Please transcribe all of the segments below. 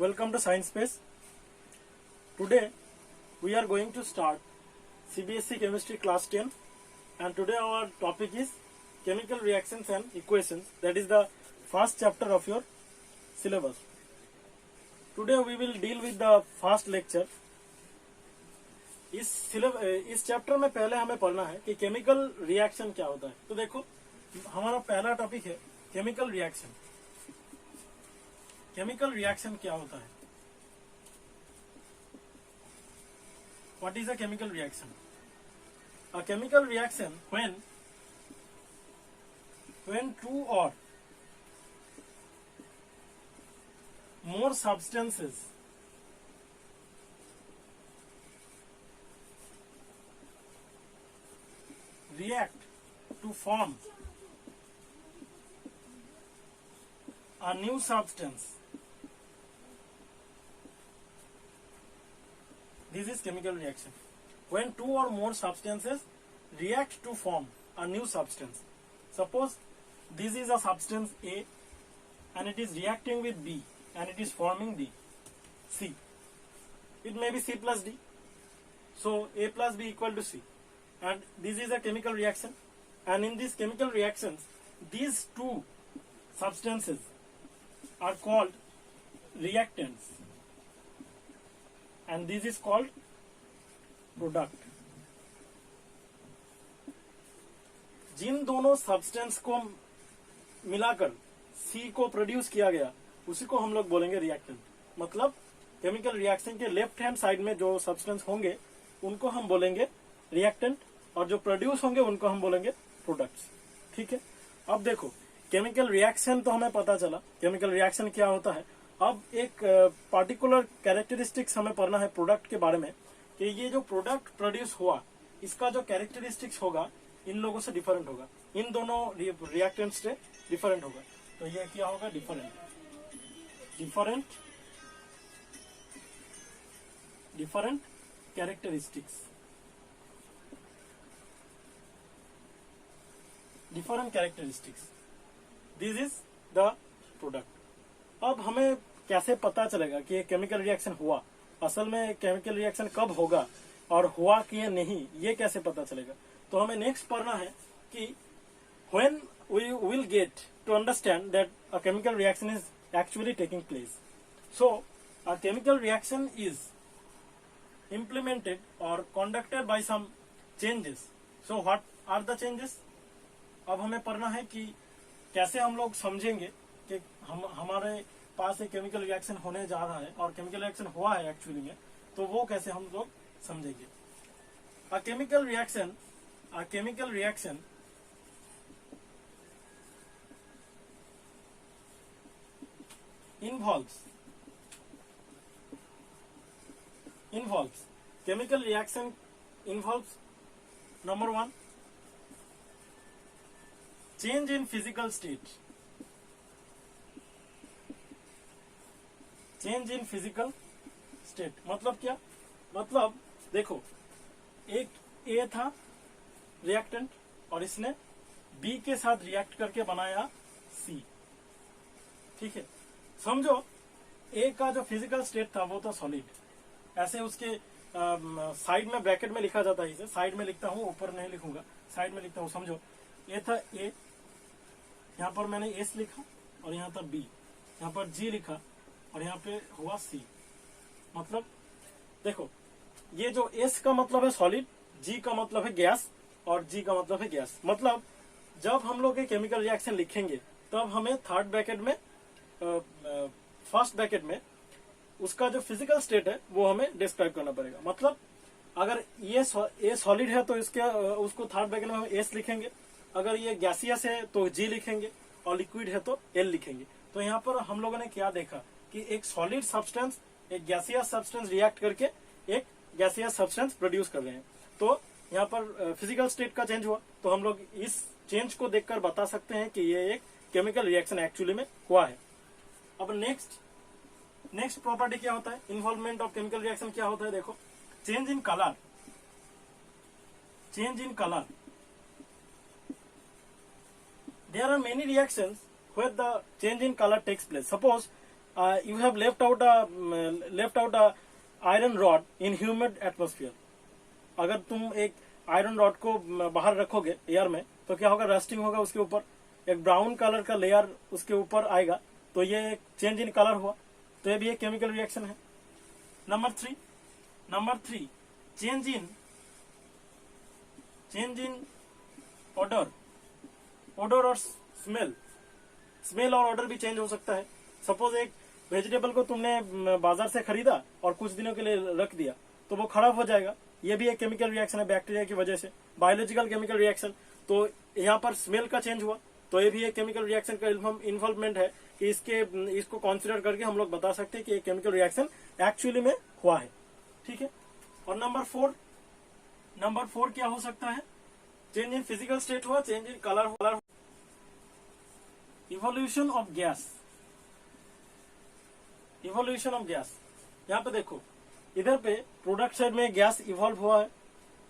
Welcome to Science Space. Today we are going to start CBSE Chemistry Class 10, and today our topic is chemical reactions and equations. That is the first chapter of your syllabus. Today we will deal with the first lecture. इस chapter में पहले हमें पढ़ना है कि chemical reaction क्या होता है. तो देखो हमारा पहला टॉपिक है केमिकल रिएक्शन. केमिकल रिएक्शन क्या होता है? What is a chemical reaction? A chemical reaction when two or more substances react to form a new substance. This is chemical reaction. When two or more substances react to form a new substance. Suppose this is a substance A and it is reacting with B and it is forming the C. It may be C plus D. So A plus B equal to C. And this is a chemical reaction. And in these chemical reactions, these two substances are called reactants. And this is called product. जिन दोनों substance को मिलाकर C को produce किया गया उसी को हम लोग बोलेंगे रिएक्टेंट. मतलब केमिकल रिएक्शन के लेफ्ट हैंड साइड में जो सब्सटेंस होंगे उनको हम बोलेंगे रिएक्टेंट और जो प्रोड्यूस होंगे उनको हम बोलेंगे प्रोडक्ट्स. ठीक है. अब देखो केमिकल रिएक्शन तो हमें पता चला केमिकल रिएक्शन क्या होता है. अब एक पार्टिकुलर कैरेक्टरिस्टिक्स हमें पढ़ना है प्रोडक्ट के बारे में कि ये जो प्रोडक्ट प्रोड्यूस हुआ इसका जो कैरेक्टरिस्टिक्स होगा इन लोगों से डिफरेंट होगा. इन दोनों रिएक्टेंट्स से डिफरेंट होगा. तो ये क्या होगा? Different characteristics. This is the product. अब हमें कैसे पता चलेगा कि ये केमिकल रिएक्शन हुआ? असल में केमिकल रिएक्शन कब होगा और हुआ कि नहीं ये कैसे पता चलेगा? तो हमें नेक्स्ट पढ़ना है कि when we will get to understand that a chemical reaction is actually taking place. So a chemical reaction is implemented or conducted by some changes. So what are the changes? अब हमें पढ़ना है कि कैसे हम लोग समझेंगे कि हमारे पास एक केमिकल रिएक्शन होने जा रहा है और केमिकल रिएक्शन हुआ है एक्चुअली में, तो वो कैसे हम लोग समझेंगे. A chemical reaction involves chemical reaction involves number one, change in physical state. Change in physical state मतलब क्या? मतलब देखो एक ए था रिएक्टेंट और इसने बी के साथ रिएक्ट करके बनाया सी. ठीक है. समझो ए का जो फिजिकल स्टेट था वो था सॉलिड. ऐसे उसके साइड में ब्रैकेट में लिखा जाता है. इसे साइड में लिखता हूं, ऊपर नहीं लिखूंगा, साइड में लिखता हूं. समझो ए था ए, यहां पर मैंने एस लिखा और यहां था बी, यहां पर जी लिखा और यहाँ पे हुआ सी. मतलब देखो ये जो S का मतलब है सॉलिड, G का मतलब है गैस और G का मतलब है गैस. मतलब जब हम लोग ये केमिकल रिएक्शन लिखेंगे तब हमें थर्ड ब्रैकेट में फर्स्ट ब्रैकेट में उसका जो फिजिकल स्टेट है वो हमें डिस्क्राइब करना पड़ेगा. मतलब अगर ये ए सॉलिड है तो उसको थर्ड ब्रैकेट में हम S लिखेंगे. अगर ये गैसियस है तो G लिखेंगे और लिक्विड है तो L लिखेंगे. तो यहाँ पर हम लोगों ने क्या देखा कि एक सॉलिड सब्सटेंस एक गैसियस सब्सटेंस रिएक्ट करके एक गैसियस सब्सटेंस प्रोड्यूस कर रहे हैं. तो यहाँ पर फिजिकल स्टेट का चेंज हुआ. तो हम लोग इस चेंज को देखकर बता सकते हैं कि ये एक केमिकल रिएक्शन एक्चुअली में हुआ है. अब नेक्स्ट प्रॉपर्टी क्या होता है? इन्वॉल्वमेंट ऑफ केमिकल रिएक्शन क्या होता है? देखो change in colour. There are many reactions where the change in color takes place. Suppose you have left out a iron rod in humid atmosphere. अगर तुम एक आयरन रॉड को बाहर रखोगे एयर में तो क्या होगा, रस्टिंग होगा उसके ऊपर, एक ब्राउन कलर का लेयर उसके ऊपर आएगा, तो ये एक चेंज इन कलर हुआ, तो ये भी एक केमिकल रिएक्शन है. Number three change in order और स्मेल और ऑर्डर भी चेंज हो सकता है. सपोज एक वेजिटेबल को तुमने बाजार से खरीदा और कुछ दिनों के लिए रख दिया तो वो खराब हो जाएगा, ये भी एक केमिकल रिएक्शन है बैक्टीरिया की वजह से, बायोलॉजिकल केमिकल रिएक्शन. तो यहाँ पर स्मेल का चेंज हुआ तो ये भी एक केमिकल रिएक्शन का इन्वॉल्वमेंट है कि इसको कंसीडर करके हम लोग बता सकते हैं कि एक केमिकल रिएक्शन एक्चुअली में हुआ है. ठीक है. और नंबर फोर क्या हो सकता है, चेंज इन फिजिकल स्टेट हुआ, change in colour. Evolution of gas. यहाँ पे देखो, इधर पे प्रोडक्ट साइड में गैस इवॉल्व हुआ है,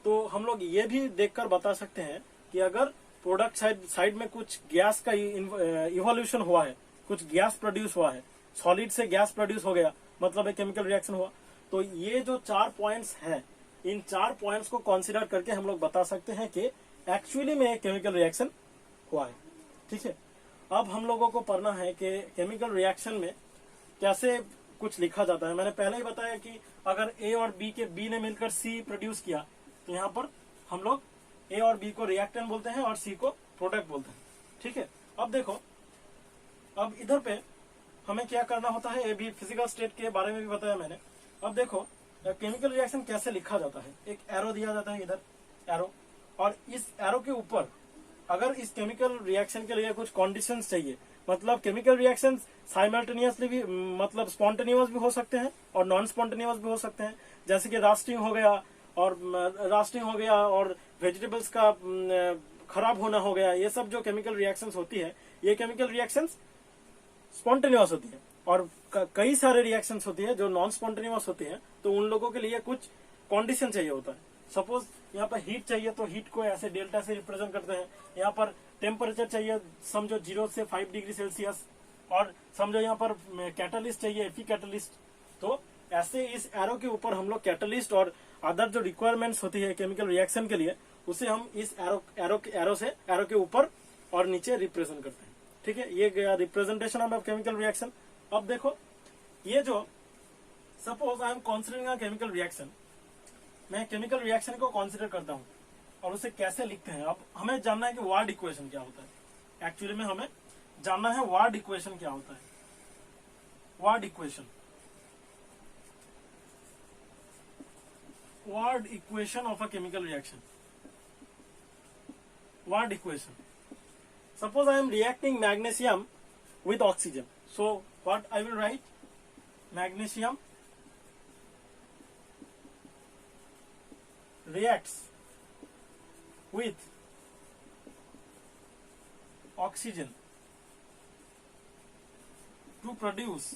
तो हम लोग ये भी देखकर बता सकते हैं कि अगर प्रोडक्ट साइड में कुछ गैस का इवोल्यूशन हुआ है, कुछ गैस प्रोड्यूस हुआ है, सॉलिड से गैस प्रोड्यूस हो गया, मतलब एक केमिकल रिएक्शन हुआ. तो ये जो 4 पॉइंट्स हैं, इन 4 पॉइंट्स को कंसीडर करके हम लोग बता सकते हैं कि एक्चुअली में एक केमिकल रिएक्शन हुआ है. ठीक है. अब हम लोगों को पढ़ना है कि केमिकल रिएक्शन में कैसे कुछ लिखा जाता है. मैंने पहले ही बताया कि अगर ए और बी ने मिलकर सी प्रोड्यूस किया तो यहाँ पर हम लोग ए और बी को रिएक्टेंट बोलते हैं और सी को प्रोडक्ट बोलते हैं. ठीक है. अब देखो, अब इधर पे हमें क्या करना होता है, ये भी फिजिकल स्टेट के बारे में भी बताया मैंने. अब देखो केमिकल रिएक्शन कैसे लिखा जाता है. एक एरो दिया जाता है, इधर एरो, और इस एरो के ऊपर अगर इस केमिकल रिएक्शन के लिए कुछ कंडीशंस चाहिए, मतलब केमिकल रिएक्शन साइमल्टेनियसली भी, मतलब स्पॉन्टेनियस भी हो सकते हैं और नॉन स्पॉन्टेनियस भी हो सकते हैं, जैसे कि रास्टिंग हो गया और वेजिटेबल्स का खराब होना हो गया. ये सब जो केमिकल रिएक्शंस होती है, ये केमिकल रिएक्शंस स्पॉन्टेनियस होती है. और कई सारे रिएक्शंस होती है जो नॉन स्पॉन्टेनियस होती है, तो उन लोगों के लिए कुछ कंडीशन चाहिए होता है. सपोज यहाँ पर हीट चाहिए तो हीट को ऐसे डेल्टा से रिप्रेजेंट करते हैं. यहाँ पर टेम्परेचर चाहिए, समझो 0 से 5 डिग्री सेल्सियस, और समझो यहाँ पर कैटलिस्ट चाहिए, एफी कैटलिस्ट. तो ऐसे इस एरो के ऊपर हम लोग कैटलिस्ट और अदर जो रिक्वायरमेंट्स होती है केमिकल रिएक्शन के लिए, उसे हम इस एरो के ऊपर और नीचे रिप्रेजेंट करते हैं. ठीक है. ये गया रिप्रेजेंटेशन ऑफ केमिकल रिएक्शन. अब देखो, ये जो suppose I am considering a chemical reaction, मैं केमिकल रिएक्शन को कंसीडर करता हूँ और उसे कैसे लिखते हैं. अब हमें जानना है कि वार्ड इक्वेशन क्या होता है. एक्चुअली में हमें जानना है वार्ड इक्वेशन क्या होता है. Ward equation of a chemical reaction. Ward equation. Suppose I am reacting magnesium with oxygen. So what I will write? Magnesium reacts with oxygen to produce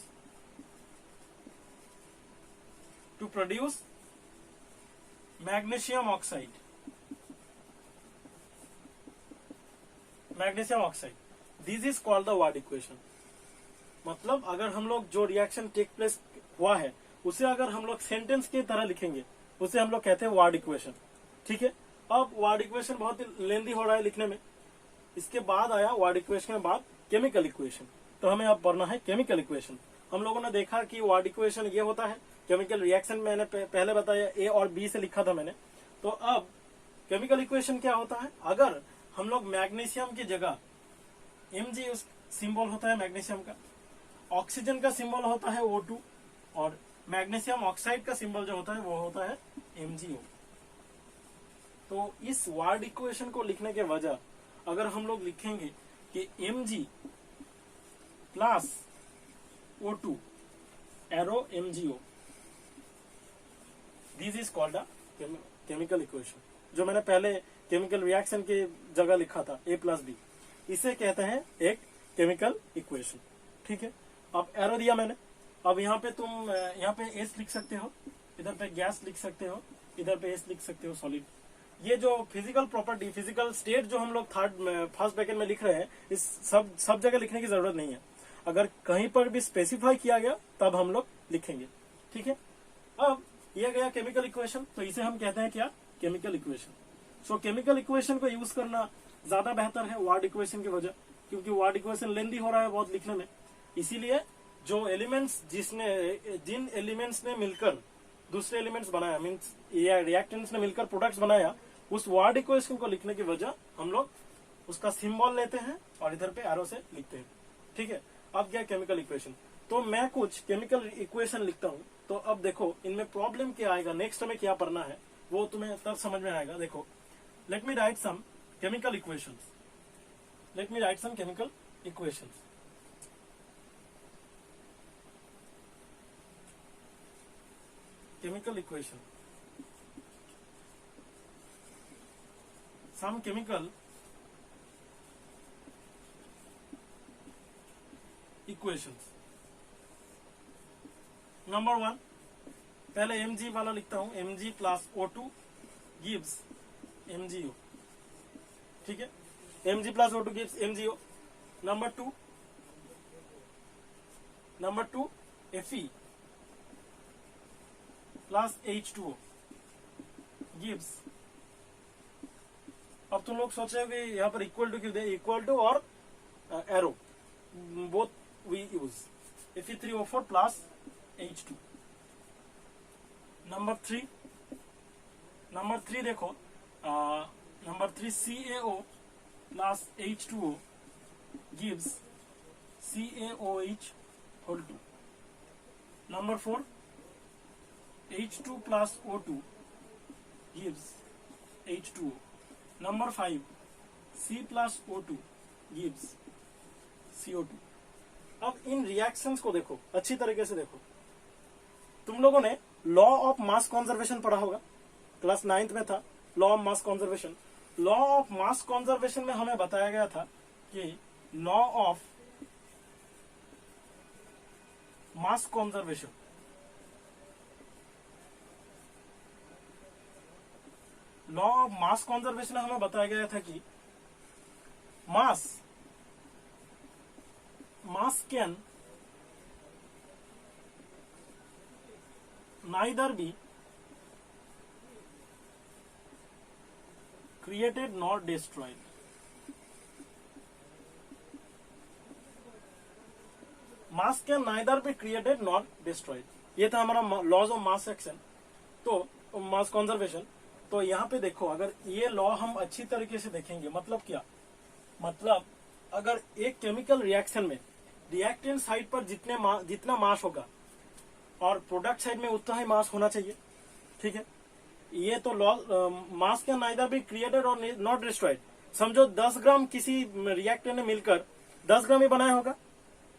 magnesium oxide. This is called the ward equation. मतलब अगर हम लोग जो reaction take place हुआ है उसे अगर हम लोग सेंटेंस की तरह लिखेंगे, उसे हम लोग कहते हैं वार्ड इक्वेशन. ठीक है. अब वार्ड इक्वेशन बहुत ही लेंदी हो रहा है लिखने में. इसके बाद आया वार्ड इक्वेशन के बाद केमिकल इक्वेशन. तो हमें अब पढ़ना है केमिकल इक्वेशन. हम लोगों ने देखा कि वार्ड इक्वेशन ये होता है. केमिकल रिएक्शन मैंने पहले बताया ए और बी से लिखा था मैंने. तो अब केमिकल इक्वेशन क्या होता है, अगर हम लोग मैग्नीशियम की जगह Mg सिंबल होता है मैग्नीशियम का, ऑक्सीजन का सिंबल होता है O2, और मैग्नीशियम ऑक्साइड का सिंबल जो होता है वो होता है MgO. तो इस वार्ड इक्वेशन को लिखने के वजह अगर हम लोग लिखेंगे कि Mg plus O2 arrow MgO, this is called a chemical equation. जो मैंने पहले केमिकल रिएक्शन की जगह लिखा था A+B, इसे कहते हैं एक केमिकल इक्वेशन. ठीक है. अब एरो दिया मैंने. अब यहाँ पे तुम यहाँ पे S लिख सकते हो, इधर पे गैस लिख सकते हो, इधर पे S लिख सकते हो सॉलिड. ये जो फिजिकल प्रॉपर्टी, फिजिकल स्टेट जो हम लोग फर्स्ट ब्रैकेट में लिख रहे हैं, इस सब जगह लिखने की जरूरत नहीं है. अगर कहीं पर भी स्पेसिफाई किया गया तब हम लोग लिखेंगे। ठीक है, अब ये गया केमिकल इक्वेशन, तो इसे हम कहते हैं क्या, केमिकल इक्वेशन। सो केमिकल इक्वेशन को यूज करना ज्यादा बेहतर है वर्ड इक्वेशन की वजह, क्योंकि वर्ड इक्वेशन लेंदी हो रहा है बहुत लिखने में। इसीलिए जो एलिमेंट्स जिन एलिमेंट्स ने मिलकर दूसरे एलिमेंट्स बनाया, मीन्स रिएक्टेंट्स ने मिलकर प्रोडक्ट्स बनाया, उस वर्ड इक्वेशन को लिखने की वजह हम लोग उसका सिंबल लेते हैं और इधर पे एरो से लिखते हैं। ठीक है, अब क्या केमिकल इक्वेशन, तो मैं कुछ केमिकल इक्वेशन लिखता हूं। तो अब देखो इनमें प्रॉब्लम क्या आएगा, नेक्स्ट में क्या पढ़ना है वो तुम्हें तब समझ में आएगा। देखो, let me write some chemical equations, let me write some chemical equations. Chemical equation, some chemical equations। Number 1, पहले Mg वाला लिखता हूं, Mg plus O2 gives MgO। ठीक है, Mg plus O2 gives MgO। Number 2 Fe plus H2O gives, अब तुम लोग सोच रहे हो कि यहाँ पर इक्वल टू क्यों दे, इक्वल टू और arrow both we use, Fe3O4 plus H2। Number 3 देखो, number 3 CaO plus H2O gives CaOH whole 2। Number 4 H2 plus O2 gives H2O। Number 5 C plus O2 gives CO2। अब इन reactions को देखो, अच्छी तरीके से देखो। तुम लोगों ने लॉ ऑफ मास कंजर्वेशन पढ़ा होगा, क्लास 9th में था law of mass conservation. Law of mass conservation में हमें बताया गया था कि law of mass conservation, law of mass conservation में हमें बताया गया था कि मास can neither be created not destroyed. Mass can neither be created not destroyed, ये था हमारा लॉज ऑफ मास सेक्शन, तो मास कंजर्वेशन। तो यहाँ पे देखो, अगर ये लॉ हम अच्छी तरीके से देखेंगे, मतलब क्या, मतलब अगर एक केमिकल रिएक्शन में रिएक्टेंट साइड पर जितना मास होगा और प्रोडक्ट साइड में उतना ही मास होना चाहिए। ठीक है, ये तो law, mass can neither be created और नॉट डिस्ट्रॉयड। समझो 10 ग्राम किसी रिएक्टेंट ने मिलकर 10 ग्राम ही बनाया होगा,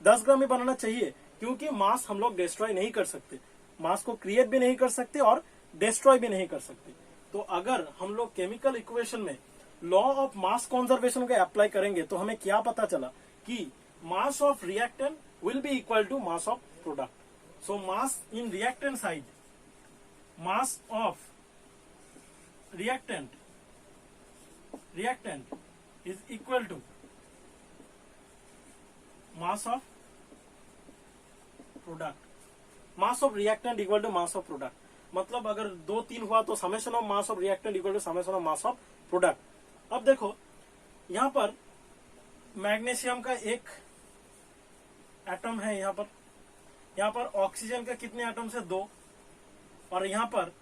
10 ग्राम ही बनाना चाहिए, क्योंकि मास हम लोग डिस्ट्रॉय नहीं कर सकते, मास को क्रिएट भी नहीं कर सकते और डिस्ट्रॉय भी नहीं कर सकते। तो अगर हम लोग केमिकल इक्वेशन में लॉ ऑफ मास कंजर्वेशन को अप्लाई करेंगे तो हमें क्या पता चला कि mass of reactant will be equal to mass of product. So mass in reactant side, mass of reactant is equal to mass of product. Mass of reactant equal to mass of product, मतलब अगर 2-3 हुआ तो summation of mass of reactant equal to summation of mass of product. अब देखो यहां पर magnesium का एक एटम है, यहां पर ऑक्सीजन का कितने एटम्स है, 2, और यहां पर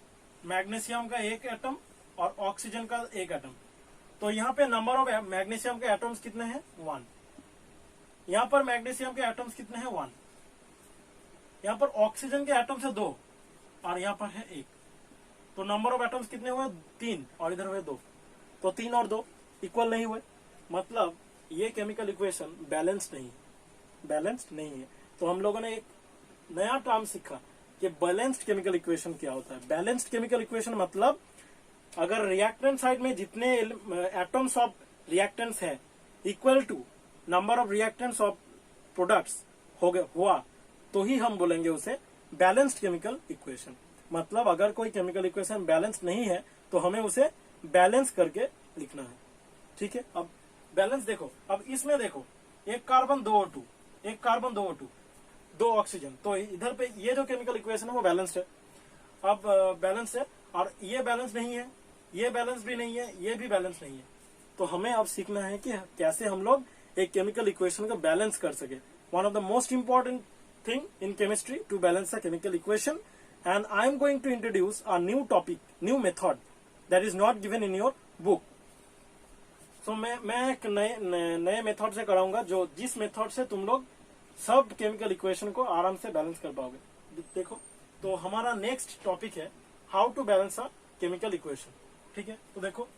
मैग्नीशियम का एक एटम और ऑक्सीजन का एक एटम। तो यहां पे नंबर ऑफ मैग्नीशियम के एटम्स कितने हैं, 1। यहां पर मैग्नीशियम के एटम्स कितने हैं, 1। यहां पर ऑक्सीजन के एटम्स है 2 और यहां पर है 1। तो नंबर ऑफ एटम्स कितने हुए, 3, और इधर हुए 2। तो 3 और 2 इक्वल नहीं हुए, मतलब ये केमिकल इक्वेशन बैलेंस्ड नहीं है। तो हम लोगों ने एक नया टर्म सीखा कि बैलेंस्ड केमिकल इक्वेशन क्या होता है। बैलेंस्ड केमिकल इक्वेशन मतलब अगर रिएक्टेंट साइड में जितने एटम्स ऑफ रिएक्टेंट्स है equal to number of reactants of products हुआ तो ही हम बोलेंगे उसे बैलेंस्ड केमिकल इक्वेशन। मतलब अगर कोई केमिकल इक्वेशन बैलेंस नहीं है तो हमें उसे बैलेंस करके लिखना है। ठीक है, अब बैलेंस देखो, अब इसमें देखो एक कार्बन 2 O2, एक कार्बन, 2 O2, 2 ऑक्सीजन। तो इधर पे ये जो केमिकल इक्वेशन है वो बैलेंस्ड है। अब बैलेंस है, और ये बैलेंस नहीं है, ये बैलेंस भी नहीं है, ये भी बैलेंस नहीं है। तो हमें अब सीखना है कि कैसे हम लोग एक केमिकल इक्वेशन को बैलेंस कर सके। One of the most important thing in chemistry to balance a chemical equation, and I am going to introduce a new topic, new method that is not given in your book. So मैं एक नए method से कराऊंगा, जो जिस method से तुम लोग सब केमिकल इक्वेशन को आराम से बैलेंस कर पाओगे। देखो, तो हमारा नेक्स्ट टॉपिक है how to balance a chemical equation. ठीक है, तो देखो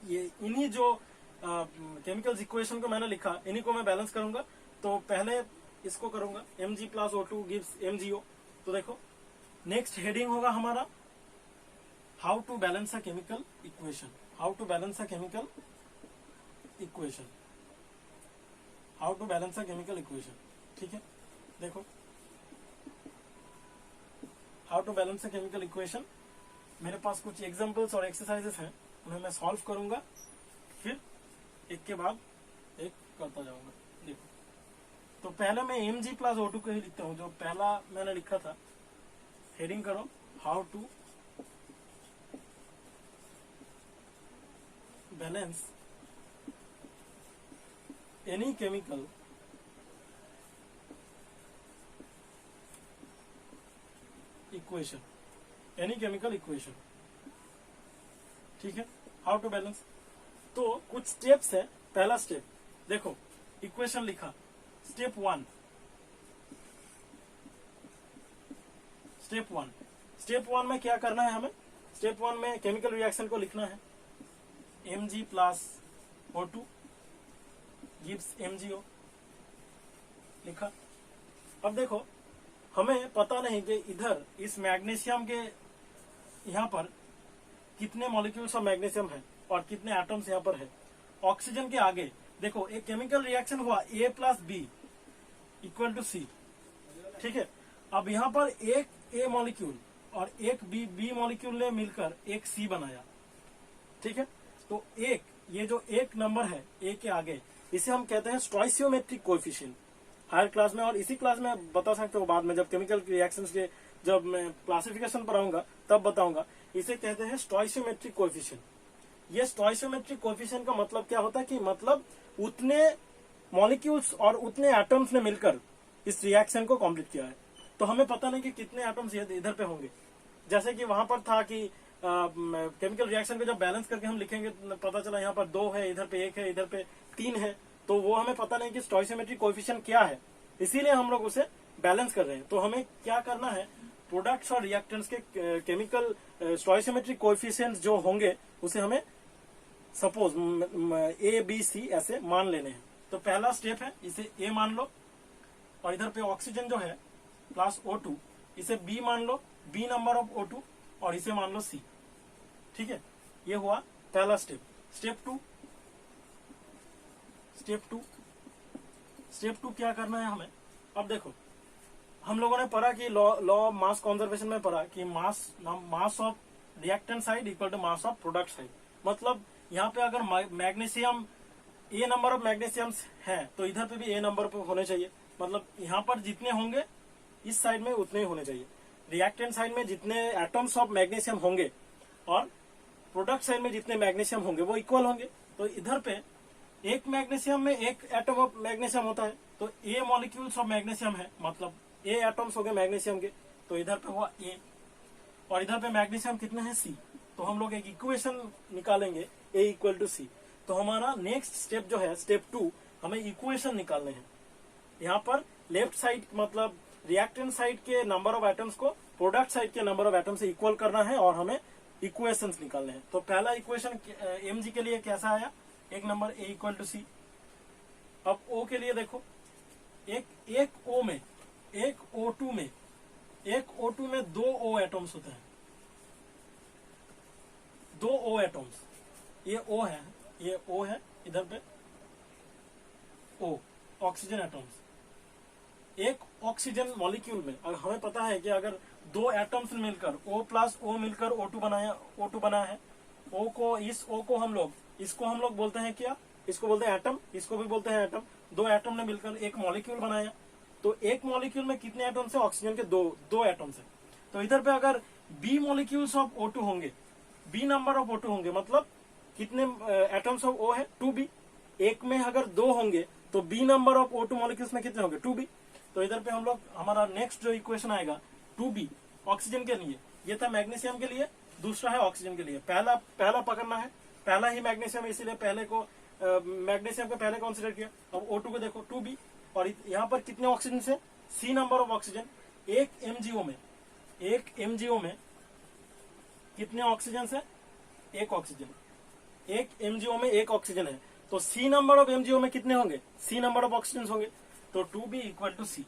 ये इन्हीं जो केमिकल इक्वेशन को मैंने लिखा, इन्हीं को मैं बैलेंस करूंगा। तो पहले इसको करूंगा, Mg plus O2 gives MgO। तो देखो नेक्स्ट हेडिंग होगा हमारा how to balance a chemical equation, how to balance a chemical equation, how to balance a chemical equation. ठीक है, देखो how to balance a chemical equation, मेरे पास कुछ एग्जांपल्स और एक्सरसाइजेस हैं, उन्हें मैं सॉल्व करूंगा, फिर एक के बाद एक करता जाऊंगा। देखो, तो पहले मैं Mg प्लस O2 को ही लिखता हूं, जो पहला मैंने लिखा था। हेडिंग करो how to balance any chemical equation, any chemical equation. ठीक है, हाउ टू बैलेंस। तो कुछ स्टेप्स है। पहला स्टेप देखो, इक्वेशन लिखा, स्टेप 1, स्टेप 1 में क्या करना है हमें? स्टेप 1 में केमिकल रिएक्शन को लिखना है, Mg plus O2 gives MgO, लिखा। अब देखो, हमें पता नहीं कि इधर इस मैग्नीशियम के यहाँ पर कितने मॉलिक्यूल्स ऑफ मैग्नीशियम है और कितने एटम्स यहाँ पर है। ऑक्सीजन के आगे देखो एक केमिकल रिएक्शन हुआ, A plus B equal to C। ठीक है, अब यहाँ पर एक A मॉलिक्यूल और एक बी मॉलिक्यूल ने मिलकर एक C बनाया। ठीक है, तो एक ये जो एक नंबर है A के आगे, इसे हम कहते हैं स्टोइसियोमेट्रिक कोएफिशिएंट हायर क्लास में, और इसी क्लास में बता सकते हो बाद में, जब केमिकल रिएक्शंस के जब मैं क्लासिफिकेशन पर आऊंगा तब बताऊंगा। इसे कहते हैं स्टोइसियोमेट्रिक कोएफिशिएंट। ये स्टोइसियोमेट्रिक कोएफिशिएंट का मतलब क्या होता है कि मतलब उतने मॉलिक्यूल्स और उतने एटम्स ने मिलकर इस रिएक्शन को कंप्लीट किया है। तो हमें पता नहीं कि कितने एटम्स इधर पे होंगे। जैसे कि वहां पर था कि केमिकल रिएक्शन को जब बैलेंस करके हम लिखेंगे, पता चला यहाँ पर 2 है, इधर पे 1 है, इधर पे 3 है, तो वो हमें पता नहीं कि स्टोइसियोमेट्रिक कोएफिशिएंट क्या है, इसीलिए हम लोग उसे बैलेंस कर रहे हैं। तो हमें क्या करना है, प्रोडक्ट्स और रिएक्टेंट्स के केमिकल स्टोइसियोमेट्रिक कोएफिशिएंट्स जो होंगे उसे हमें सपोज A B C ऐसे मान लेने हैं। तो पहला स्टेप है, इसे A मान लो, और इधर पे ऑक्सीजन जो है प्लस O2, इसे B मान लो, B नंबर ऑफ O2, और इसे मान लो C। ठीक है, ये हुआ पहला स्टेप। स्टेप टू क्या करना है हमें? अब देखो, हम लोगों ने पढ़ा कि लॉ ऑफ मास कंजर्वेशन में पढ़ा कि mass of reactant side equal to mass of product side. मतलब यहाँ पे अगर magnesium A number of magnesiums है तो इधर पे भी A नंबर पे होने चाहिए। मतलब यहाँ पर जितने होंगे इस साइड में उतने ही होने चाहिए। रिएक्टेंट साइड में जितने एटम्स ऑफ मैग्नीशियम होंगे और प्रोडक्ट साइड में जितने मैग्नीशियम होंगे वो इक्वल होंगे। तो इधर पे एक मैग्नीशियम में एक एटम ऑफ मैग्नीशियम होता है, तो A मॉलिक्यूल्स ऑफ मैग्नीशियम है, मतलब A एटम्स हो गए मैग्नीशियम के, तो इधर पे हुआ A, और इधर पे मैग्नीशियम कितने हैं C। तो हम लोग एक इक्वेशन निकालेंगे A इक्वल टू C। तो हमारा नेक्स्ट स्टेप जो है स्टेप 2, हमें इक्वेशन निकालने हैं। यहाँ पर लेफ्ट साइड मतलब रिएक्टेंट साइड के नंबर ऑफ एटम्स को प्रोडक्ट साइड के नंबर ऑफ एटम्स से इक्वल करना है और हमें इक्वेशंस निकालने हैं। तो पहला इक्वेशन Mg के लिए कैसा आया, एक number A equal to C। अब O के लिए देखो, एक O में, एक O2 में 2 O एटम्स होते हैं, 2 O एटम्स। ये O है, ये O है, इधर पे O ऑक्सीजन एटम्स। एक ऑक्सीजन मॉलिक्यूल में अगर हमें पता है कि अगर 2 एटम्स मिलकर O प्लस O मिलकर O2 बनाया है, O को हम लोग इसको हम लोग बोलते हैं क्या, इसको बोलते हैं एटम, इसको भी बोलते हैं एटम। दो एटम ने मिलकर एक मॉलिक्यूल बनाया। तो एक मॉलिक्यूल में कितने एटम्स है? ऑक्सीजन के दो एटम्स है। तो इधर पे अगर बी मॉलिक्यूल्स ऑफ O2 होंगे, बी नंबर ऑफ O2 होंगे, मतलब कितने एटम्स ऑफ O है? 2b। एक में अगर 2 होंगे तो B number of O2 molecules में कितने होंगे? 2b। तो इधर पे हम लोग हमारा नेक्स्ट जो इक्वेशन आएगा 2b ऑक्सीजन के लिए, ये था मैग्नीशियम के लिए, दूसरा है ऑक्सीजन के लिए। पहला पकड़ना है, पहला ही मैग्नीशियम, इसीलिए पहले को मैग्नीशियम को पहले कंसीडर किया। अब O2 को देखो 2b, और यहाँ पर कितने ऑक्सीजन से? C number of oxygen. एक MgO में कितने ऑक्सीजन है? एक ऑक्सीजन। एक MgO में एक ऑक्सीजन है, तो C नंबर ऑफ MgO में कितने होंगे? C नंबर ऑफ ऑक्सीजन होंगे। तो 2b equal to C,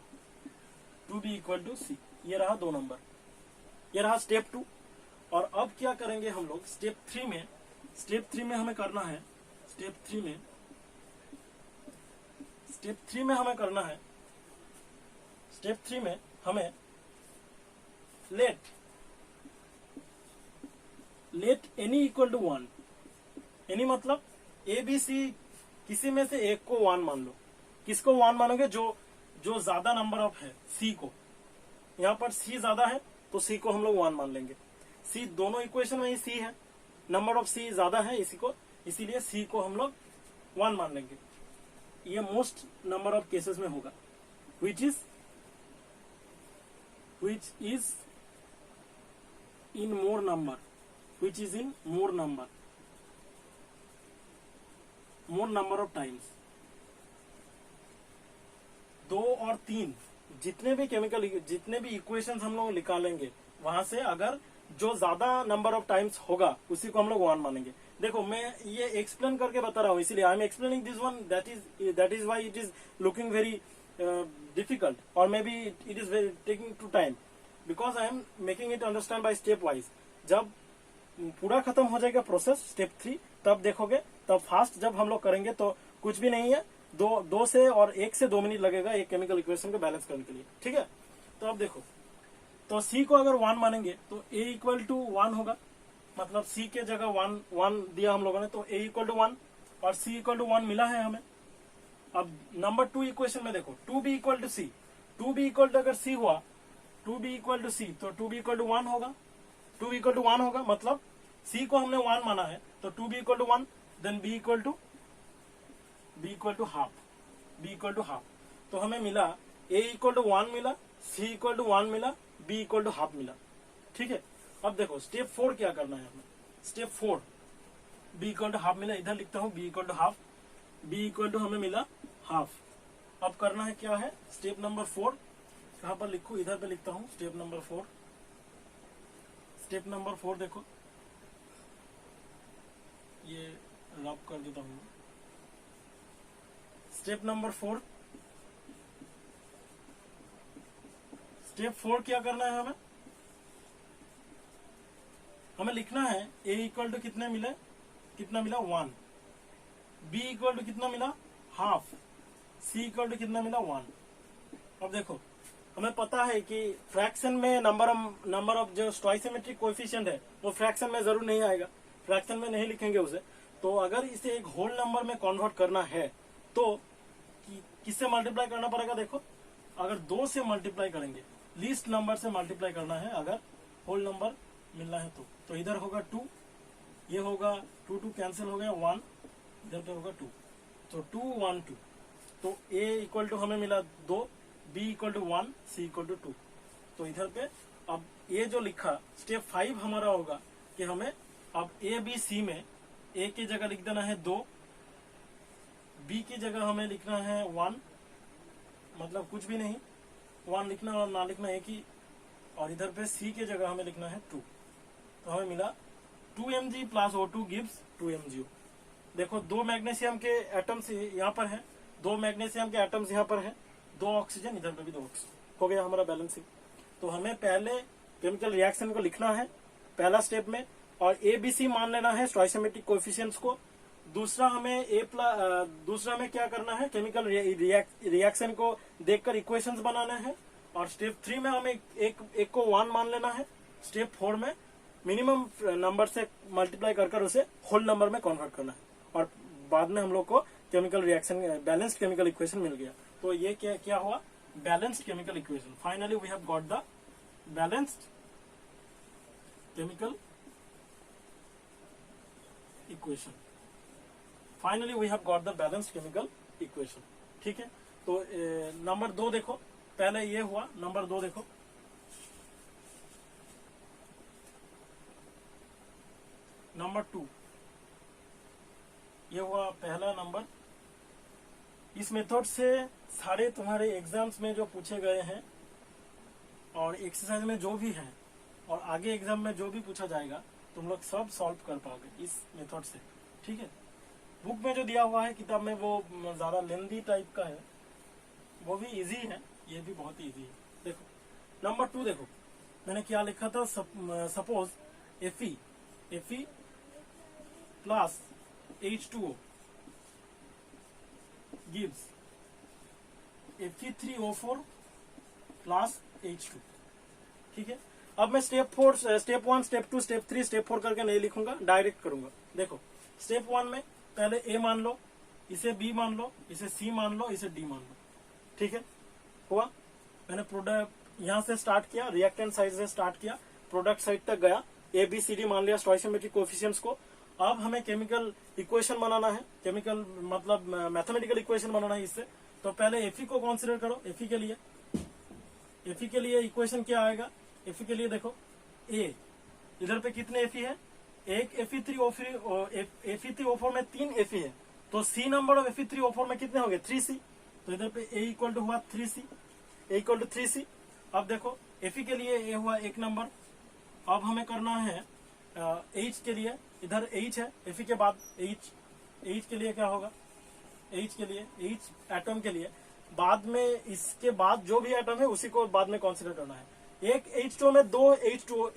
2b equal to C। ये रहा 2 नंबर, ये रहा स्टेप 2। और अब क्या करेंगे हम लोग स्टेप 3 में? स्टेप 3 में हमें करना है, स्टेप 3 में हमें करना है, स्टेप 3 में हमें let any equal to 1। Any मतलब ए बी सी, किसी में से एक को 1 मान लो। किसको 1 मानोगे? जो ज्यादा नंबर ऑफ है, सी को। यहाँ पर सी ज्यादा है तो सी को हम लोग 1 मान लेंगे। सी दोनों इक्वेशन में ही सी है, नंबर ऑफ सी ज्यादा है इसीलिए सी को हम लोग 1 मान लेंगे। ये मोस्ट नंबर ऑफ केसेस में होगा, which is in more number, which is in more number of times। 2 और 3 जितने भी इक्वेशंस हम लोग निकालेंगे, वहां से अगर जो ज्यादा नंबर ऑफ टाइम्स होगा उसी को हम लोग 1 मानेंगे। देखो मैं ये एक्सप्लेन करके बता रहा हूँ, इसीलिए I am explaining this one, that is why it is looking very difficult, और maybe it is very taking too time, because I am making it understand by step wise. जब पूरा खत्म हो जाएगा प्रोसेस स्टेप 3, तब देखोगे, तब fast जब हम लोग करेंगे तो कुछ भी नहीं है, 2 से और 1 से 2 मिनट लगेगा एक केमिकल इक्वेशन को बैलेंस करने के लिए। ठीक है, तो अब देखो, तो C को अगर 1 मानेंगे तो A इक्वल टू 1 होगा, मतलब C के जगह 1 दिया हम लोगों ने, तो A इक्वल टू 1 और C इक्वल टू 1 मिला है हमें। अब नंबर 2 इक्वेशन में देखो 2b equal to C, 2b equal to अगर C हुआ, 2b इक्वल टू C, तो 2b इक्वल टू 1 होगा, 2b इक्वल टू 1 होगा, मतलब C को हमने 1 माना है, तो 2b equal to 1, then b equal to half, b equal to half. तो हमें मिला A इक्वल टू 1 मिला, C इक्वल टू 1 मिला, b इक्वल टू हाफ मिला। ठीक है, अब देखो स्टेप 4 क्या करना है हमें। Step 4 b equal to half मिला, इधर लिखता हूं b equal to half, b equal to हमें मिला हाफ। अब करना है क्या है स्टेप नंबर 4, कहां पर लिखूं? इधर पे लिखता हूं स्टेप नंबर 4। स्टेप नंबर 4 देखो, ये रब कर देता हूं। स्टेप नंबर 4, स्टेप 4 क्या करना है हमें लिखना है A इक्वल टू कितना मिला 1, B इक्वल टू कितना मिला हाफ, C इक्वल टू कितना मिला 1। अब देखो हमें पता है कि फ्रैक्शन में नंबर ऑफ जो स्टोइसियोमेट्रिक कोएफिशिएंट है वो फ्रैक्शन में जरूर नहीं आएगा, फ्रैक्शन में नहीं लिखेंगे उसे। तो अगर इसे एक होल नंबर में कन्वर्ट करना है तो किससे मल्टीप्लाई करना पड़ेगा? देखो अगर 2 से मल्टीप्लाई करेंगे, लीस्ट नंबर से मल्टीप्लाई करना है अगर होल नंबर मिलना है तो इधर होगा 2, ये होगा 2 कैंसिल हो गया 1, इधर पे होगा 2, तो 2 1 2। तो A इक्वल टू हमें मिला 2, B equal to 1, C equal to 2। तो इधर पे अब ये जो लिखा स्टेप 5 हमारा होगा कि हमें अब A B C में A की जगह लिख देना है 2, B की जगह हमें लिखना है 1, मतलब कुछ भी नहीं, 1 लिखना और ना लिखना एक ही, और इधर पे C की जगह हमें लिखना है 2। तो हमें मिला 2mg plus O2 gives 2mgO। देखो 2 मैग्नीशियम के एटम्स यहाँ पर है, 2 मैग्नीशियम के एटम्स यहाँ पर है, 2 ऑक्सीजन, इधर पे भी 2 ऑक्सीजन, हो गया हमारा बैलेंसिंग। तो हमें पहले केमिकल रिएक्शन को लिखना है पहला स्टेप में, और ABC मान लेना है स्टोइसियोमेट्रिक कोएफिशिएंट्स को। दूसरा हमें क्या करना है, केमिकल रिएक्शन को देखकर इक्वेशंस बनाना है। और स्टेप 3 में हमें एक को 1 मान लेना है। स्टेप 4 में मिनिमम नंबर से मल्टीप्लाई कर उसे होल नंबर में कन्वर्ट करना है। और बाद में हम लोग को chemical reaction balanced chemical equation मिल गया। तो ये क्या हुआ, balanced chemical equation. Finally we have got the balanced chemical equation. Finally we have got the balanced chemical equation. ठीक है, तो नंबर 2 देखो, पहले ये हुआ, नंबर 2 देखो, नंबर 2 ये हुआ पहला नंबर। इस मेथड से सारे तुम्हारे एग्जाम्स में जो पूछे गए हैं और एक्सरसाइज में जो भी है और आगे एग्जाम में जो भी पूछा जाएगा तुम लोग सब सॉल्व कर पाओगे इस मेथड से। ठीक है, बुक में जो दिया हुआ है किताब में वो ज्यादा लेंदी टाइप का है, वो भी इजी है, ये भी बहुत इजी है। देखो नंबर 2 देखो, मैंने क्या लिखा था, suppose Fe plus H2O gives Fe3O4 plus H2। ठीक है, अब मैं स्टेप 1, स्टेप 2, स्टेप 3, स्टेप 4 करके नहीं लिखूंगा, डायरेक्ट करूंगा। देखो स्टेप 1 में पहले A मान लो, इसे B मान लो, इसे C मान लो, इसे D मान लो। ठीक है, हुआ, मैंने प्रोडक्ट यहां से स्टार्ट किया, रिएक्टेंट साइड से स्टार्ट किया, प्रोडक्ट साइड तक गया, ABCD मान लिया स्टोइकियोमेट्रिक कोएफिशिएंट्स को। अब हमें केमिकल इक्वेशन बनाना है, केमिकल मतलब मैथमेटिकल इक्वेशन बनाना है इससे। तो पहले Fe को कंसीडर करो। Fe के लिए इक्वेशन क्या आएगा, Fe के लिए देखो, A इधर पे कितने Fe है, एक Fe3O4 में 3 Fe है, तो C नंबर ऑफ Fe3O4 में कितने होंगे, 3C। तो इधर पे A इक्वल टू हुआ 3C, A equal to 3C। अब देखो Fe के लिए A हुआ 1 नंबर। अब हमें करना है H के लिए, इधर H है, Fe के बाद H के लिए क्या होगा, H के लिए, H एटम के लिए, बाद में इसके बाद जो भी एटम है उसी को बाद में कंसीडर करना है। एक H2O में 2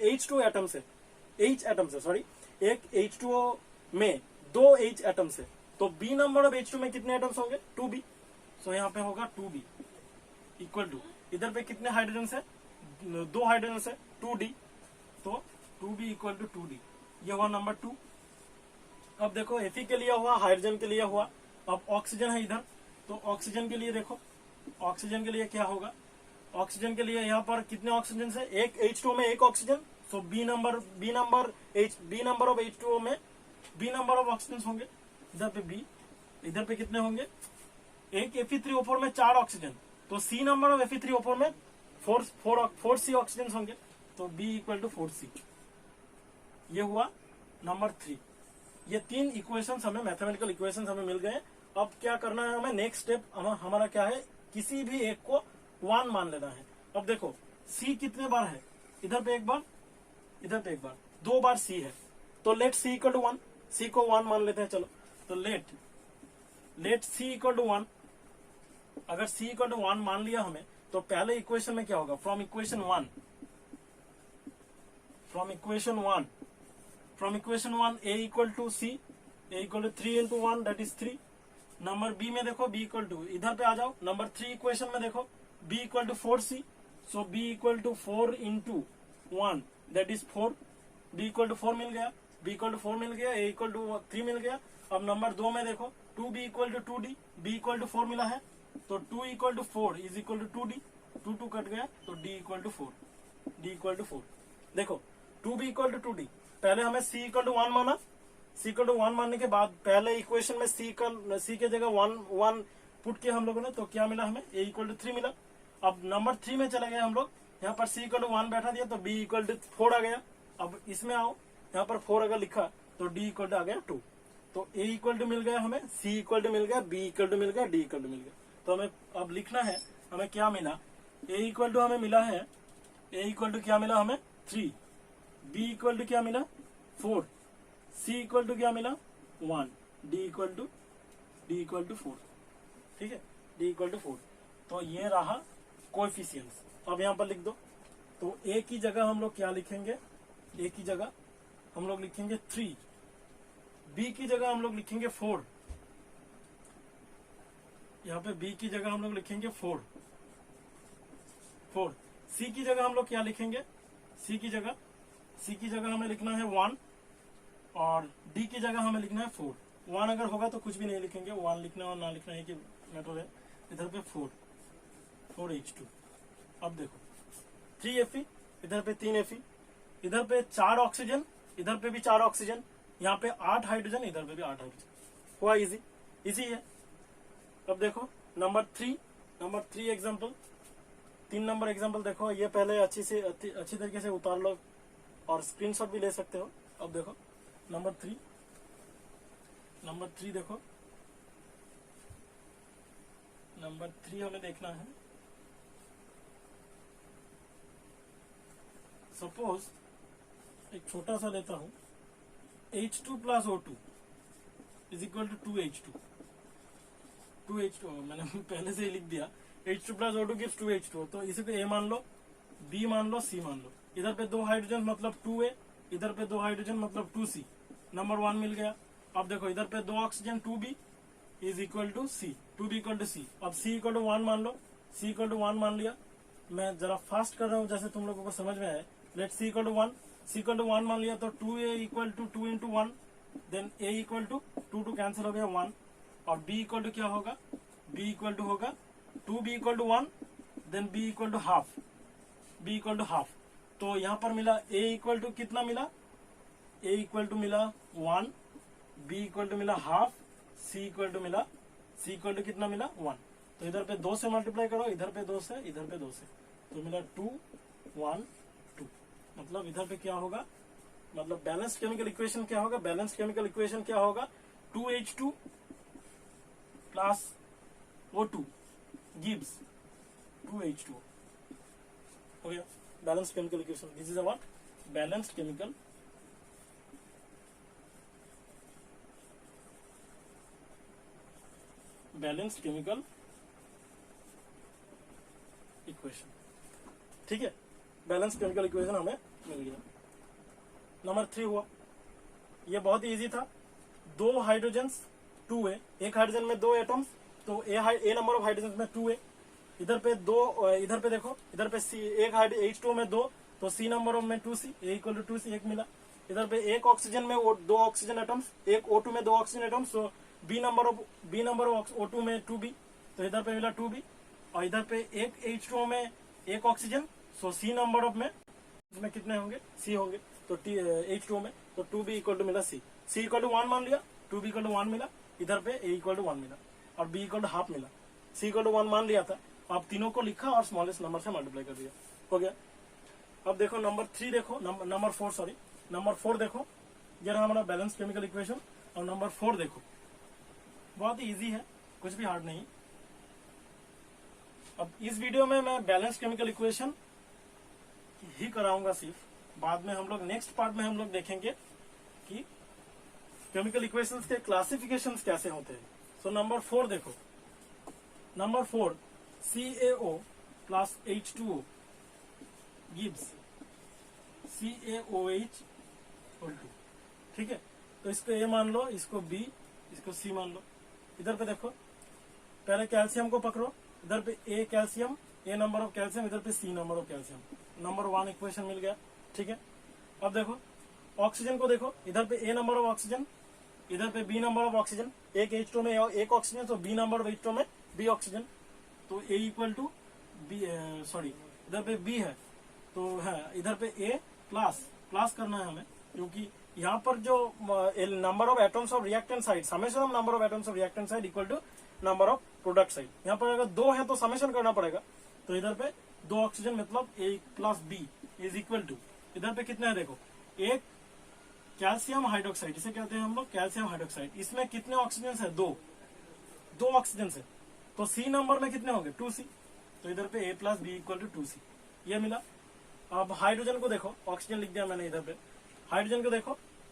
H2 एटम से, H एटम से सॉरी, एक H2O में 2 H एटम से, तो B नंबर ऑफ H2 में कितने एटम्स होंगे, 2B। सो यहाँ पे होगा 2B इक्वल टू, इधर पे कितने हाइड्रोजन है, 2 हाइड्रोजन है, 2D। तो 2B इक्वल टू 2D, ये हुआ नंबर 2। अब देखो Fe के लिए हुआ, हाइड्रोजन के लिए हुआ। अब ऑक्सीजन है इधर, तो ऑक्सीजन के लिए देखो, ऑक्सीजन के लिए क्या होगा, ऑक्सीजन के लिए यहाँ पर कितने ऑक्सीजन है, एक H2O में 1 oxygen, so B number of H2O में B नंबर ऑफ ऑक्सीजन होंगे। इधर पे B, इधर पे कितने होंगे, एक Fe3O4 में 4 ऑक्सीजन, तो C नंबर ऑफ Fe3O4 में 4C ऑक्सीजन होंगे, तो B इक्वल टू 4C। ये हुआ नंबर 3। ये 3 इक्वेशंस हमें, मैथमेटिकल इक्वेशंस हमें मिल गए। अब क्या करना है हमें, नेक्स्ट स्टेप हमारा क्या है, किसी भी एक को 1 मान लेना है। अब देखो C कितने बार है, इधर पे 1 बार, इधर पे 1 बार, 2 बार C है, तो let C equal to 1, C को 1 मान लेते हैं। चलो तो लेट C इक्वल टू 1। अगर C इक्वल टू 1 मान लिया हमें, तो पहले इक्वेशन में क्या होगा, from equation 1 A equal to C, A equal to 3 into 1 that is 3। Number B में देखो, B इक्वल टू, इधर पे आ जाओ, नंबर 3 इक्वेशन में देखो, B equal to 4C, so B equal to 4 into 1 that is 4, B equal to 4 मिल गया, B equal to 4 मिल गया, A इक्वल टू 3 मिल गया। अब नंबर 2 में देखो, 2B equal to 2D, B equal to 4 मिला है, तो 2 equal to 4 is equal to 2D, 2 cut गया, तो D इक्वल टू 4। देखो 2B इक्वल टू 2D, पहले हमें C इक्वल टू 1 माना, C इक्वल टू 1 मानने के बाद पहले इक्वेशन में C के जगह 1 पुट किया हम लोगों ने, तो क्या मिला हमें, A इक्वल टू 3 मिला। अब नंबर 3 में चले गए हम लोग, यहाँ पर C इक्वल टू 1 बैठा दिया, तो B इक्वल टू 4 आ गया। अब इसमें आओ, यहाँ पर 4 अगर लिखा तो D इक्वल टू आ गया 2, तो A इक्वल टू मिल गया हमें, C इक्वल टू मिल गया, B इक्वल टू मिल गया, D इक्वल टू मिल गया। तो हमें अब लिखना है, हमें क्या मिला, A इक्वल टू हमें मिला है, A इक्वल टू क्या मिला हमें 3, B इक्वल टू क्या मिला 4, C इक्वल टू क्या मिला 1, D इक्वल टू 4। ठीक है, D इक्वल टू 4। तो ये रहा कोएफिशिएंट्स। अब यहाँ पर लिख दो, तो A की जगह हम लोग क्या लिखेंगे, A की जगह हम लोग लिखेंगे 3, B की जगह हम लोग लिखेंगे 4, यहाँ पे B की जगह हम लोग लिखेंगे 4, C की जगह हम लोग क्या लिखेंगे, C की जगह हमें लिखना है 1 और D की जगह हमें लिखना है 4। वन अगर होगा तो कुछ भी नहीं लिखेंगे, वन लिखना और ना लिखना है कि मैटर है। इधर पे 4H2। अब देखो 3Fe, इधर पे 3Fe, इधर पे 4 ऑक्सीजन, इधर पे भी 4 ऑक्सीजन, यहाँ पे 8 हाइड्रोजन, इधर पे भी 8 हाइड्रोजन। हुआ इजी, इजी है। अब देखो नंबर 3 एग्जाम्पल, 3 नंबर एग्जाम्पल देखो। ये पहले अच्छी तरीके से उतार लो और स्क्रीनशॉट भी ले सकते हो। अब देखो नंबर 3 देखो, नंबर 3 हमें देखना है। सपोज एक छोटा सा लेता हूं, H2 plus O2 is equal to 2H2। मैंने पहले से ही लिख दिया, H2 plus O2 gives 2H2। तो इसी को A मान लो, B मान लो, C मान लो। इधर पे 2 हाइड्रोजन मतलब 2A, इधर पे 2 हाइड्रोजन मतलब 2C। नंबर 1 मिल गया। अब देखो इधर पे 2 oxygen 2B is equal to C, 2B equal to C। अब C इक्वल टू 1 मान लो, C इक्वल टू 1 मान लिया। मैं जरा फास्ट कर रहा हूँ जैसे तुम लोगों को समझ में आए। Let C equal to 1, C equal to 1 मान लिया तो 2A equal to 2 into 1, then A equal to 2 cancel हो गया 1, और B इक्वल टू क्या होगा, B इक्वल टू होगा 2B equal to 1, then B equal to half. तो यहाँ पर मिला A इक्वल टू कितना मिला, A इक्वल टू मिला 1, B इक्वल टू मिला हाफ, C इक्वल टू कितना मिला 1। तो इधर पे 2 से मल्टीप्लाई करो, इधर पे 2 से, इधर पे 2 से, तो मिला 2 1 2। मतलब इधर पे क्या होगा, मतलब बैलेंस्ड केमिकल इक्वेशन क्या होगा, 2H2 plus O2 gives 2H2 हो गया balanced chemical equation. This is our balanced chemical equation. ठीक है, बैलेंस केमिकल इक्वेशन हमें मिल गया। नंबर 3 हुआ, ये बहुत ही इजी था। 2 हाइड्रोजन 2A, एक हाइड्रोजन में 2 एटम्स, तो ए नंबर ऑफ हाइड्रोजन में 2A। इधर पे 2, इधर पे देखो, इधर पे C, एक H2 में 2, तो C नंबर ऑफ में 2C, A equal to 2C, एक मिला। इधर पे एक ऑक्सीजन में 2 ऑक्सीजन एटम्स, एक O2 में 2 ऑक्सीजन एटम्स, तो B नंबर ऑफ O2 में 2B, तो इधर पे मिला 2B। और इधर पे एक H2O में एक oxygen, so C number of में इसमें कितने होंगे, C होंगे, तो H2O में, तो 2B इक्वल टू मिला C इक्वल टू 1 मान लिया, 2B इक्वल टू 1 मिला, इधर पे A इक्वल टू 1 मिला, और B इक्वल टू हाफ मिला। C इक्वल टू 1 मान लिया था, आप तीनों को लिखा और स्मॉलेस्ट नंबर से मल्टीप्लाई कर दिया, हो गया। अब देखो नंबर 3 देखो, नंबर 4 देखो, ये रहा हमारा बैलेंस केमिकल इक्वेशन। और नंबर 4 देखो, बहुत ही इजी है, कुछ भी हार्ड नहीं। अब इस वीडियो में मैं बैलेंस केमिकल इक्वेशन ही कराऊंगा सिर्फ, बाद में हम लोग नेक्स्ट पार्ट में हम लोग देखेंगे कि केमिकल इक्वेशंस के क्लासिफिकेशंस कैसे होते हैं। सो नंबर 4 देखो, number 4 CaO plus H2O gives CaOH whole 2। ठीक है, तो इसको A मान लो, इसको B, इसको C मान लो। इधर पे देखो, पहले कैल्शियम को पकड़ो, इधर पे A calcium, A number of calcium, इधर पे C number of calcium, number 1 equation मिल गया। ठीक है, अब देखो ऑक्सीजन को देखो, इधर पे A नंबर ऑफ ऑक्सीजन, इधर पे B नंबर ऑफ ऑक्सीजन, एक H2 में एक ऑक्सीजन, तो B नंबर ऑफ H2 में B ऑक्सीजन, तो A equal to B, sorry इधर पे B है, तो है इधर पे A प्लस करना है हमें, क्योंकि यहाँ पर जो number of atoms of reactant side, summation of number of atoms of reactant side equal to number of product side. यहाँ पर अगर 2 है तो समेशन करना पड़ेगा, तो इधर पे 2 ऑक्सीजन मतलब A plus B is equal to, इधर पे कितने हैं देखो, एक कैल्शियम हाइड्रोक्साइड, इसे कहते हैं हम लोग कैल्शियम हाइड्रोक्साइड, इसमें कितने ऑक्सीजन है, 2 ऑक्सीजन है, तो C नंबर में कितने होंगे 2C, तो इधर पे A plus B equal to 2C, ये मिला। अब हाइड्रोजन को देखो, ऑक्सीजन लिख दिया मैंने इधर पे, हाइड्रोजन को देखो,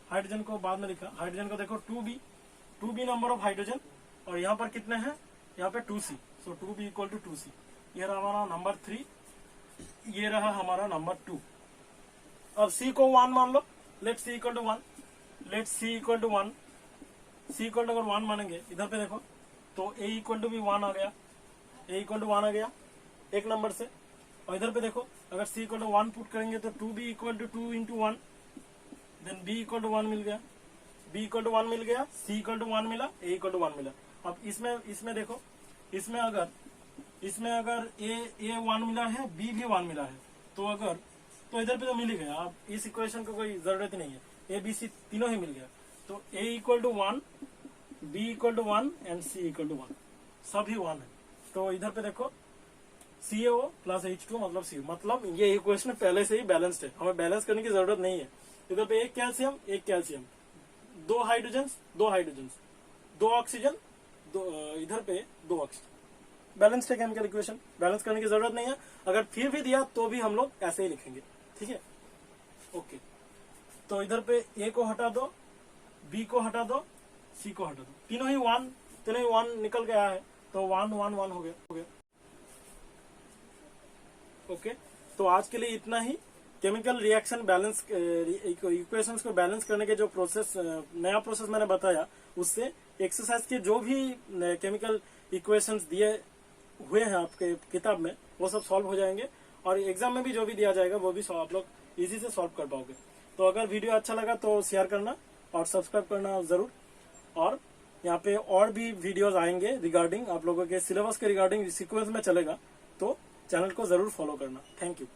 हाइड्रोजन को बाद में लिखा, हाइड्रोजन को देखो 2B नंबर ऑफ हाइड्रोजन, और यहाँ पर कितने हैं, यहाँ पे 2C, so 2B equal to 2C। ये रहा हमारा नंबर 3, ये रहा हमारा नंबर 2। अब C को 1 मान लो, let C equal to 1, let C equal to 1, C equal to अगर 1 मानेंगे, इधर पे देखो, तो A इक्वल टू भी 1 आ गया, A इक्वल टू 1 आ गया एक नंबर से। और इधर पे देखो, अगर C इक्वल टू 1 पुट करेंगे तो 2B equal to 2 into 1, then B equal to 1 मिल गया, बी इक्वल टू 1 मिल गया, सी इक्वल टू 1 मिला, ए इक्वल टू 1 मिला। अब इसमें देखो, इसमें अगर ए 1 मिला है, बी भी 1 मिला है, तो इधर पे तो मिल ही गया। अब इस इक्वेशन को कोई जरूरत ही नहीं है, ए बी सी तीनों ही मिल गया। तो A equal to 1, B equal to 1 and C equal to 1, सभी 1 है। तो इधर पे देखो CaO प्लस H2 मतलब सी, मतलब ये इक्वेशन पहले से ही बैलेंस्ड है, हमें बैलेंस करने की जरूरत नहीं है। इधर पे एक कैल्शियम, 2 हाइड्रोजन, 2 ऑक्सीजन, इधर पे 2 ऑक्सीजन, बैलेंस्ड है केमिकल इक्वेशन, बैलेंस करने की जरूरत नहीं है। अगर फिर भी दिया तो भी हम लोग ऐसे ही लिखेंगे, ठीक है। ओके, तो इधर पे ए को हटा दो, बी को हटा दो, सी को हटा दो, तीनों ही 1 निकल गया है, तो 1 1 1 हो गया। ओके, तो आज के लिए इतना ही। केमिकल रिएक्शन बैलेंस इक्वेशंस को बैलेंस करने के जो प्रोसेस, नया प्रोसेस मैंने बताया, उससे एक्सरसाइज के जो भी केमिकल इक्वेशंस दिए हुए हैं आपके किताब में, वो सब सॉल्व हो जाएंगे, और एग्जाम में भी जो भी दिया जाएगा वो भी आप लोग इजी से सॉल्व कर पाओगे। तो अगर वीडियो अच्छा लगा तो शेयर करना और सब्सक्राइब करना जरूर। और यहाँ पे और भी वीडियोस आएंगे रिगार्डिंग आप लोगों के सिलेबस के रिगार्डिंग, सीक्वेंस में चलेगा, तो चैनल को जरूर फॉलो करना। Thank you.